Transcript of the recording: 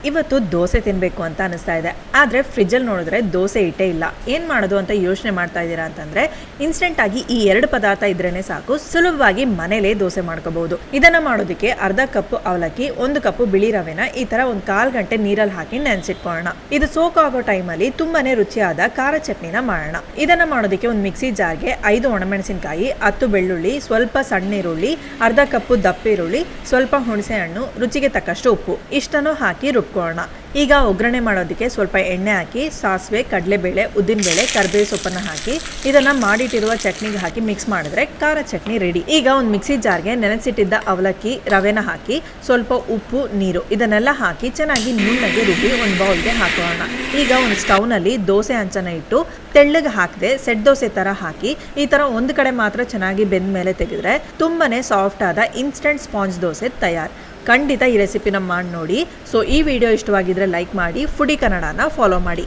ಇವತ್ತು ದೋಸೆ ತಿನ್ನಬೇಕು ಅಂತ ಅನಿಸ್ತಾ ಇದೆ. ಆದರೆ ಫ್ರಿಜ್ಜಲ್ಲಿ ನೋಡಿದ್ರೆ ದೋಸೆ ಹಿಟ್ಟೇ ಇಲ್ಲ. ಏನು ಮಾಡೋದು ಅಂತ ಯೋಚನೆ ಮಾಡ್ತಾ ಇದ್ದೀರಾ ಅಂತಂದರೆ ಇನ್ಸ್ಟೆಂಟ್ ಆಗಿ ಈ ಎರಡು ಪದಾರ್ಥ ಇದ್ರೇ ಸಾಕು, ಸುಲಭವಾಗಿ ಮನೇಲೇ ದೋಸೆ ಮಾಡ್ಕೋಬಹುದು. ಇದನ್ನು ಮಾಡೋದಕ್ಕೆ ಅರ್ಧ ಕಪ್ ಅವಲಕ್ಕಿ, 1 ಕಪ್ ಬಿಳಿ ರವೆನ ಈ ಥರ ಒಂದು 1/4 ಗಂಟೆ ನೀರಲ್ಲಿ ಹಾಕಿ ನೆನೆಸಿಟ್ಕೊಳ್ಳೋಣ. ಇದು ಸೋಕ್ ಆಗೋ ಟೈಮಲ್ಲಿ ತುಂಬಾನೇ ರುಚಿಯಾದ ಖಾರ ಚಟ್ನಿನ ಮಾಡೋಣ. ಇದನ್ನು ಮಾಡೋದಕ್ಕೆ ಒಂದು ಮಿಕ್ಸಿ ಜಾರ್ಗೆ 5 ಒಣಮೆಣಸಿನಕಾಯಿ, 10 ಬೆಳ್ಳುಳ್ಳಿ, ಸ್ವಲ್ಪ ಸಣ್ಣ ಈರುಳ್ಳಿ, ಅರ್ಧ ಕಪ್ ದಪ್ಪ ಈರುಳ್ಳಿ, ಸ್ವಲ್ಪ ಹುಣಸೆ ಹಣ್ಣು, ರುಚಿಗೆ ತಕ್ಕಷ್ಟು ಉಪ್ಪು ಇಷ್ಟನ್ನು ಹಾಕಿ ರುಬ್ಕೊಳ್ಳೋಣ. ಈಗ ಒಗ್ಗರಣೆ ಮಾಡೋದಕ್ಕೆ ಸ್ವಲ್ಪ ಎಣ್ಣೆ ಹಾಕಿ ಸಾಸಿವೆ, ಕಡಲೆಬೇಳೆ, ಉದ್ದಿನಬೇಳೆ, ಕರಿಬೇವು ಸೊಪ್ಪನ್ನು ಹಾಕಿ ಇದನ್ನ ಮಾಡಿಟ್ಟಿರುವ ಚಟ್ನಿಗೆ ಹಾಕಿ ಮಿಕ್ಸ್ ಮಾಡಿದ್ರೆ ಖಾರ ಚಟ್ನಿ ರೆಡಿ. ಈಗ ಒಂದು ಮಿಕ್ಸಿ ಜಾರ್ಗೆ ನೆನೆಸಿಟ್ಟಿದ್ದ ಅವಲಕ್ಕಿ, ರವೆನ ಹಾಕಿ ಸ್ವಲ್ಪ ಉಪ್ಪು, ನೀರು ಇದನ್ನೆಲ್ಲ ಹಾಕಿ ಚೆನ್ನಾಗಿ ನುಣ್ಣಗೆ ರುಬ್ಬಿ ಒಂದು ಬೌಲ್ಗೆ ಹಾಕೋಣ. ಈಗ ಒಂದು ಸ್ಟವ್ನಲ್ಲಿ ದೋಸೆ ಹಂಚನ ಇಟ್ಟು ತೆಳ್ಳಗೆ ಹಾಕದೆ ಸೆಟ್ ದೋಸೆ ತರ ಹಾಕಿ ಈ ತರ ಒಂದು ಕಡೆ ಮಾತ್ರ ಚೆನ್ನಾಗಿ ಬೆಂದ ಮೇಲೆ ತೆಗೆದ್ರೆ ತುಂಬಾನೇ ಸಾಫ್ಟ್ ಆದ ಇನ್ಸ್ಟೆಂಟ್ ಸ್ಪಾಂಜ್ ದೋಸೆ ತಯಾರು. ಖಂಡಿತ ಈ ರೆಸಿಪಿನ ಮಾಡಿ ನೋಡಿ. ಸೊ ಈ ವಿಡಿಯೋ ಇಷ್ಟವಾಗಿದ್ರೆ ಲೈಕ್ ಮಾಡಿ, ಫುಡಿ ಕನ್ನಡನ ಫಾಲೋ ಮಾಡಿ.